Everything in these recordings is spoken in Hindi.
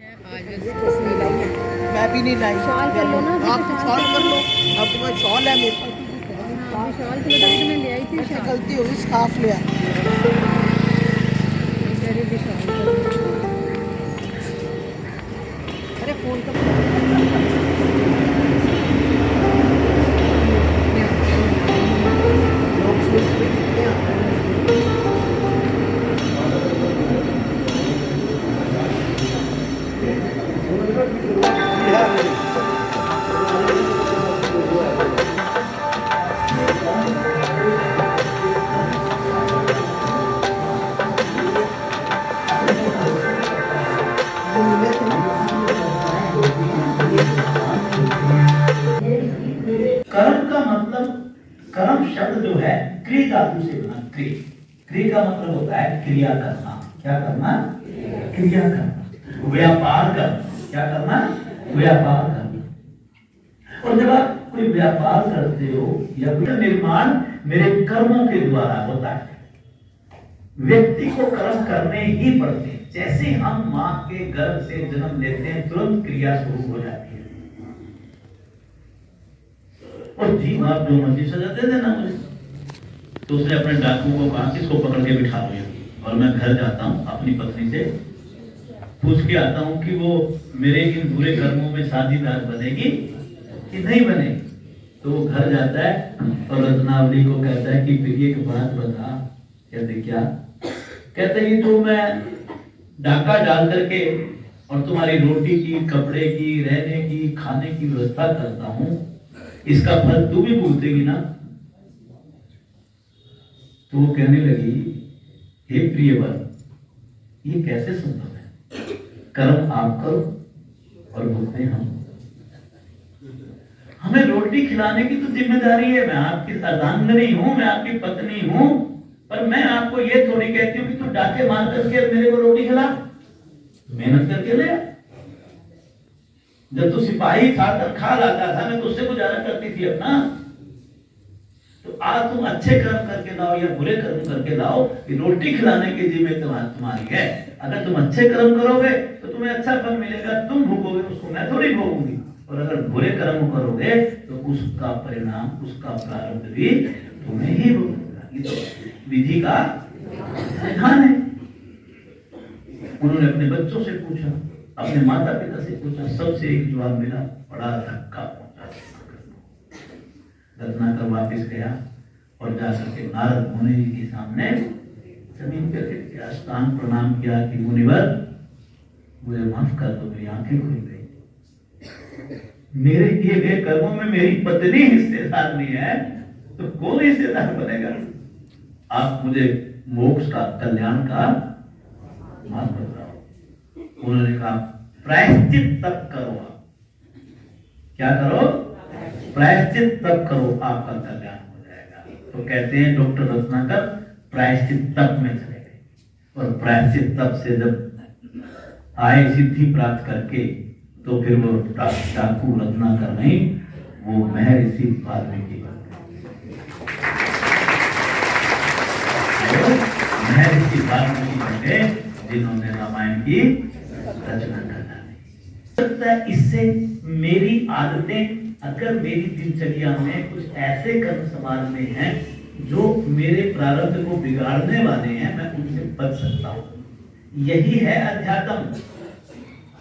मैं भी नहीं लाई। शॉल कर लो ना, आप शॉल कर लो, आपके पास शॉल है मेरे पास। शॉल के लिए मैं ले आई थी। ऐसे गलती होगी, स्कार्फ ले आ। अरे फोन कर कर्म का मतलब, कर्म शब्द जो है क्रिया धातु से बना। क्रिया का मतलब होता है क्रिया करना। क्या करना? क्रिया करना। व्यापार करना। क्या करना? व्यापार करना। और जब आप कोई व्यापार करते हो या कोई निर्माण मेरे कर्मों के द्वारा होता है। व्यक्ति को कर्म करने ही पड़ते हैं। जैसे हम मां के गर्भ से जन्म लेते हैं, तुरंत क्रिया शुरू हो जाती है। और जी आप जो मर्जी सजा दे देना मुझे। तो उसने अपने डाकू को कहा कि इसको पकड़ के बिठा लो। और मैं घर जाता हूँ, अपनी पत्नी से पूछ के आता हूँ कि वो मेरे इन बुरे कर्मों में साझीदार बनेगी कि नहीं बने। तो वो घर जाता है और रत्नावली को कहता है कि प्रिय एक बात बता। कहते क्या? कहते ये तो मैं डाका डाल करके और तुम्हारी रोटी की, कपड़े की, रहने की, खाने की व्यवस्था करता हूँ, इसका फल तू भी भुगतेगी ना। तो वो कहने लगी, हे प्रियवर, ये कैसे संभव है? कर्म आप करो और भुगते हम। हमें रोटी खिलाने की तो जिम्मेदारी है। मैं आपकी अर्धांगिनी हूं, मैं आपकी पत्नी हूं, पर मैं आपको ये थोड़ी कहती हूँ कि तू डाके मार करके मेरे को रोटी खिला। मेहनत करके ले। जब तू सिपाही था, तनख्वाह लाता था, मैं तुझसे गुजारा करती थी अपना। तो आज तुम अच्छे कर्म करके लाओ या बुरे कर्म करके लाओ, कि रोटी खिलाने की जिम्मेदारी तुम्हारी है। अगर तुम अच्छे कर्म करोगे तो तुम्हें अच्छा फल मिलेगा, तुम भोगोगे उसको, मैं थोड़ी भोगूंगी। और अगर बुरे कर्म करोगे तो उसका परिणाम, उसका प्रारब्ध भी तुम्हें ही भोगेगा। ये तो विधि का विधान है। उन्होंने अपने बच्चों से पूछा, अपने माता पिता से पूछा, सबसे एक जवाब मिला, बड़ा धक्का पहुंचा। रत्नाकर वापिस गया और जाकर के नारद मुनि जी के सामने जमीन पर स्नान प्रणाम किया कि मुनिवर मुझे माफ कर दो, मेरी आंखें खुल गई। मेरे किए गए कर्मों में मेरी पत्नी हिस्सेदार नहीं है तो कौन हिस्सेदार बनेगा? आप मुझे मोक्ष का, कल्याण का मार्ग बताओ। उन्होंने कहा प्रायश्चित तप करो। आप क्या करो? प्रायश्चित तप करो, आपका कल्याण हो जाएगा। तो कहते हैं डॉक्टर रत्नाकर प्रायश्चित तप में चले गए और प्रायश्चित तप से जब आए सिद्धि प्राप्त करके, तो फिर वो डाकू रत्नाकर नहीं, वो महर्षि वाल्मीकि बन गए। महर्षि वाल्मीकि बन गए जिन्होंने रामायण की रचना कर दी। इससे मेरी आदतें, अगर मेरी दिनचर्या में कुछ ऐसे कर्म समाज में हैं जो मेरे प्रारब्ध को बिगाड़ने वाले हैं, मैं उनसे बच सकता हूं। यही है अध्यात्म।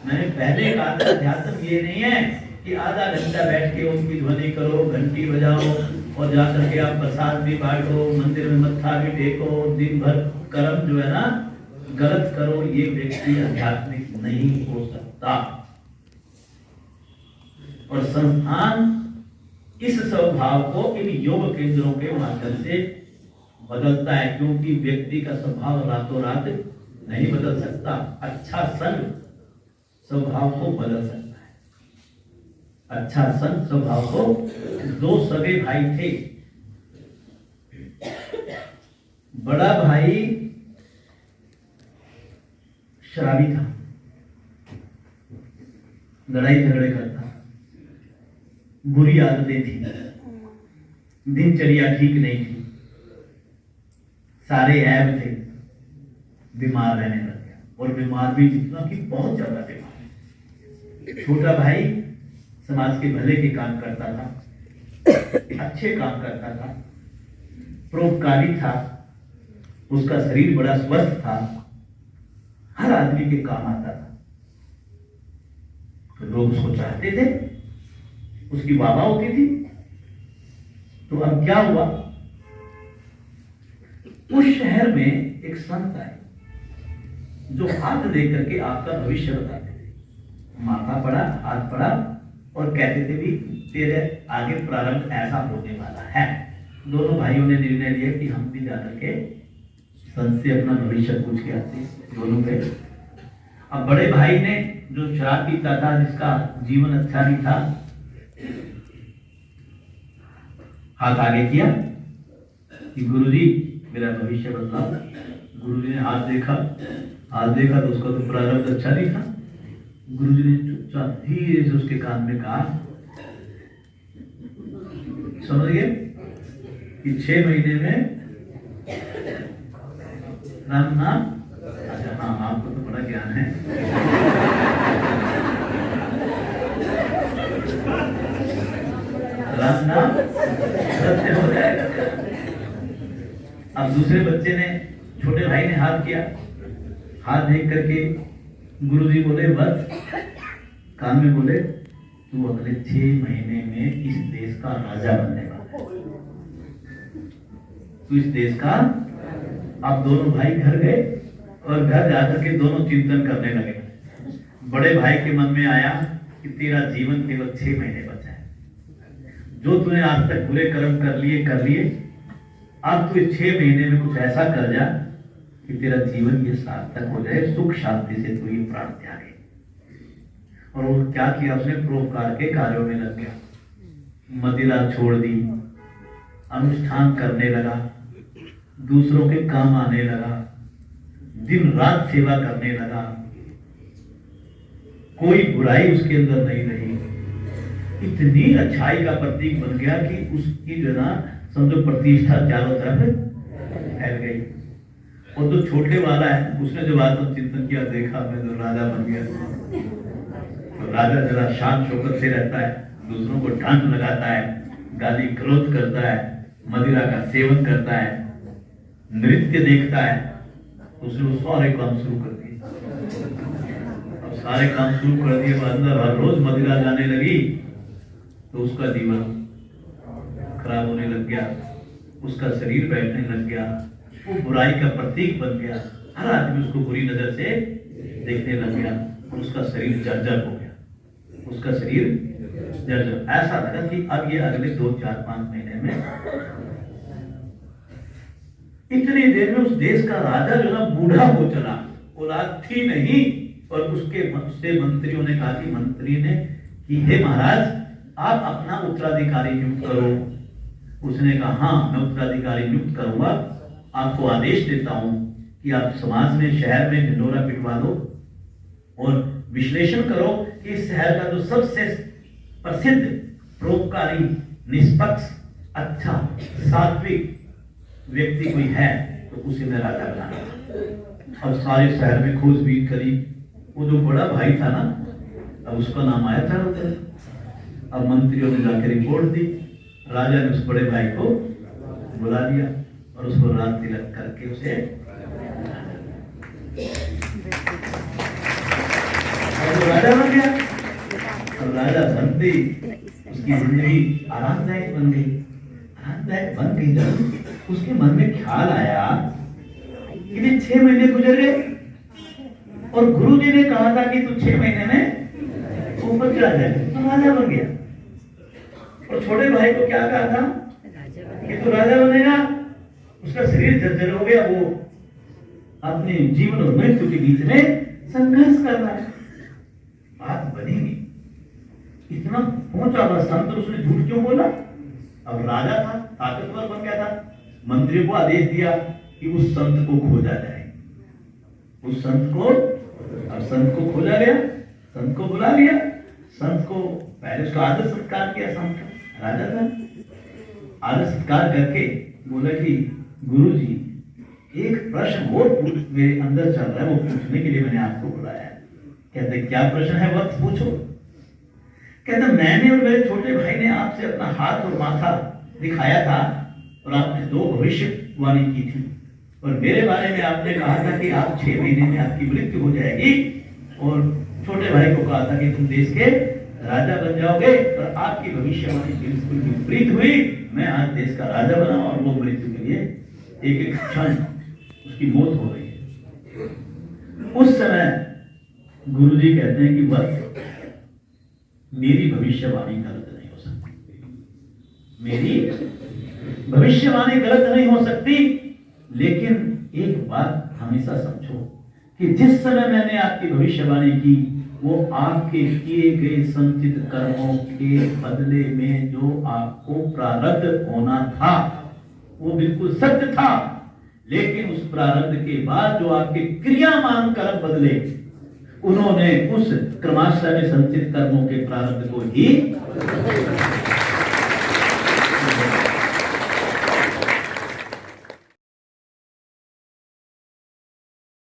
मैंने पहले कहा था, अध्यात्म ये नहीं है कि आधा घंटा बैठ के उनकी ध्वनि करो, घंटी बजाओ और जाकर के आप प्रसाद भी बांटो, मंदिर में मत्था भी टेको, दिन भर कर्म जो है ना गलत करो। ये व्यक्ति आध्यात्मिक नहीं हो सकता। और संस्थान इस स्वभाव को इन योग केंद्रों के माध्यम से बदलता है, क्योंकि व्यक्ति का स्वभाव रातों रात नहीं बदल सकता। अच्छा संग स्वभाव को बदल सकता है। अच्छा संग स्वभाव को, दो सगे भाई थे। बड़ा भाई शराबी था, लड़ाई झगड़े करता, बुरी आदतें थी, दिनचर्या ठीक नहीं थी, सारे ऐब थे, बीमार रहने लग गया। और बीमार भी जितना कि बहुत ज्यादा बीमार, छोटा भाई समाज के भले के काम करता था, अच्छे काम करता था, परोपकारी था, उसका शरीर बड़ा स्वस्थ था, हर आदमी के काम आता था, तो लोग उसको चाहते थे, उसकी वाह होती थी। तो अब क्या हुआ, उस शहर में एक संत आए जो हाथ लेकर के आपका भविष्य बताते थे। माथा पड़ा, हाथ पड़ा और कहते थे भी तेरे आगे प्रारंभ ऐसा होने वाला है। दोनों भाइयों ने निर्णय लिया कि हम भी जाकर के संत से अपना भविष्य पूछ के आते। दोनों पे अब बड़े भाई ने जो शराब पीता था, जिसका जीवन अच्छा नहीं था, हाथ आगे किया कि गुरुजी मेरा भविष्य बदलाओ। गुरुजी ने हाथ देखा तो उसका तो प्रारब्ध अच्छा नहीं था। गुरुजी ने चुपचाप धीरे से उसके कान में कहा, समझ गए कि 6 महीने में राम नाम। अच्छा हाँ, आपको तो बड़ा ज्ञान है। राम नाम सत्य हो जाएगा। अब दूसरे बच्चे ने, छोटे भाई ने हाथ किया, हाथ देख करके गुरुजी बोले बस, कान में बोले तू अगले 6 महीने में इस देश का राजा बनने वाला है, तू इस देश का। अब दोनों भाई घर गए और घर जाकर के दोनों चिंतन करने लगे। बड़े भाई के मन में आया कि तेरा जीवन केवल 6 महीने बचा है, जो तूने आज तक बुरे कर्म कर लिए, अब तू 6 महीने में कुछ ऐसा कर जा कि तेरा जीवन ये सार्थक हो जाए, सुख शांति से तू ये प्राण त्यागे। और वो क्या किया, उसने परोपकार के कार्यों में लग गया, मदिरा छोड़ दी, अनुष्ठान करने लगा, दूसरों के काम आने लगा, दिन रात सेवा करने लगा, कोई बुराई उसके अंदर नहीं रही, इतनी अच्छाई का प्रतीक बन गया कि उसकी जो ना समझो प्रतिष्ठा चारों तरफ फैल गई। और जो छोटे वाला है उसने जब आत्म चिंतन किया, देखा मैं तो राजा बन गया। तो राजा जरा शांत शौकत से रहता है, दूसरों को डांट लगाता है, गाली गलौज करता है, मदिरा का सेवन करता है, नृत्य देखता है। उसने वो सारे काम शुरू कर दिए। अब सारे काम शुरू कर दिए, अंदर हर रोज मदिरा जाने लगी, तो उसका जीवन खराब होने लग गया, उसका शरीर बैठने लग गया, वो बुराई का प्रतीक बन गया, हर आदमी उसको बुरी नजर से देखने लग गया, और उसका शरीर जर्जर हो गया, उसका शरीर जर्जर। ऐसा लगा कि अब ये अगले 2, 4, 5 महीने में, इतनी देर में उस देश का राजा जो ना बूढ़ा हो चला, औलाद थी नहीं। और उससे मंत्रियों ने कहा कि मंत्री ने कि हे महाराज आप अपना उत्तराधिकारी नियुक्त करो। उसने कहा हाँ मैं उत्तराधिकारी नियुक्त करूंगा, आपको आदेश देता हूं कि आप समाज में, शहर में ढिंढोरा पिटवा दो और विश्लेषण करो कि इस शहर का जो सबसे प्रसिद्ध, परोपकारी, निष्पक्ष, अच्छा, सात्विक व्यक्ति कोई है तो उसे मैं राजा बनाना। अब सारे शहर में खोजबीन करी, वो जो बड़ा भाई था ना, अब उसका नाम आया था। अब मंत्रियों ने जाकर रिपोर्ट दी, राजा ने उस बड़े भाई को बुला लिया और उसको रात तिलक करके उसे राजा बन गया। अब राजा बनते उसकी जिंदगी आरामदायक बन गई, आरामदायक बन गई। जब उसके मन में ख्याल आया कि 6 महीने गुजर गए और गुरु जी ने कहा था कि तू 6 महीने में ऊपर चला जाए, तो राजा बन गया। और छोटे भाई को क्या कहा था कि तू राजा बनेगा, उसका शरीर जर्जर हो गया, वो अपने जीवन और मृत्यु के बीच में संघर्ष कर रहा है। बात बनी नहीं, इतना पहुंचा हुआ संत, उसने झूठ क्यों बोला? अब राजा था, ताकतवर बन गया था, मंत्रियों को आदेश दिया कि उस संत को खोजा जाए। उस संत को, अब संत को खोजा गया, संत को बुला लिया। संत को पहले उसका आदर सत्कार किया, संत का राजा था, आदर सत्कार करके बोला कि गुरुजी एक प्रश्न और मेरे अंदर चल रहा है, वो पूछने के लिए मैंने आपको बुलाया है। कहते क्या प्रश्न है? वक्त पूछो। कहता मैंने और मेरे छोटे भाई ने आपसे अपना हाथ और माथा दिखाया था और आपने 2 भविष्यवाणी की थी और मेरे बारे में आपने कहा था कि आप 6 महीने में आपकी मृत्यु हो जाएगी और छोटे भाई को कहा था कि तुम देश के राजा बन जाओगे और आपकी भविष्यवाणी बिल्कुल विपरीत हुई। मैं आज देश का राजा बना और वो मृत्यु के लिए एक क्षण उसकी मौत हो गई है। उस समय गुरुजी कहते हैं कि बस मेरी भविष्यवाणी गलत नहीं हो सकती, मेरी भविष्यवाणी गलत नहीं हो सकती, लेकिन एक बात हमेशा समझो कि जिस समय मैंने आपकी भविष्यवाणी की वो आपके किए गए संचित कर्मों के बदले में जो आपको प्रारब्ध होना था वो बिल्कुल सत्य था, लेकिन उस प्रारब्ध के बाद जो आपके क्रियामान कर्म बदले उन्होंने उस क्रमाश्रय में संचित कर्मों के प्रारब्ध को ही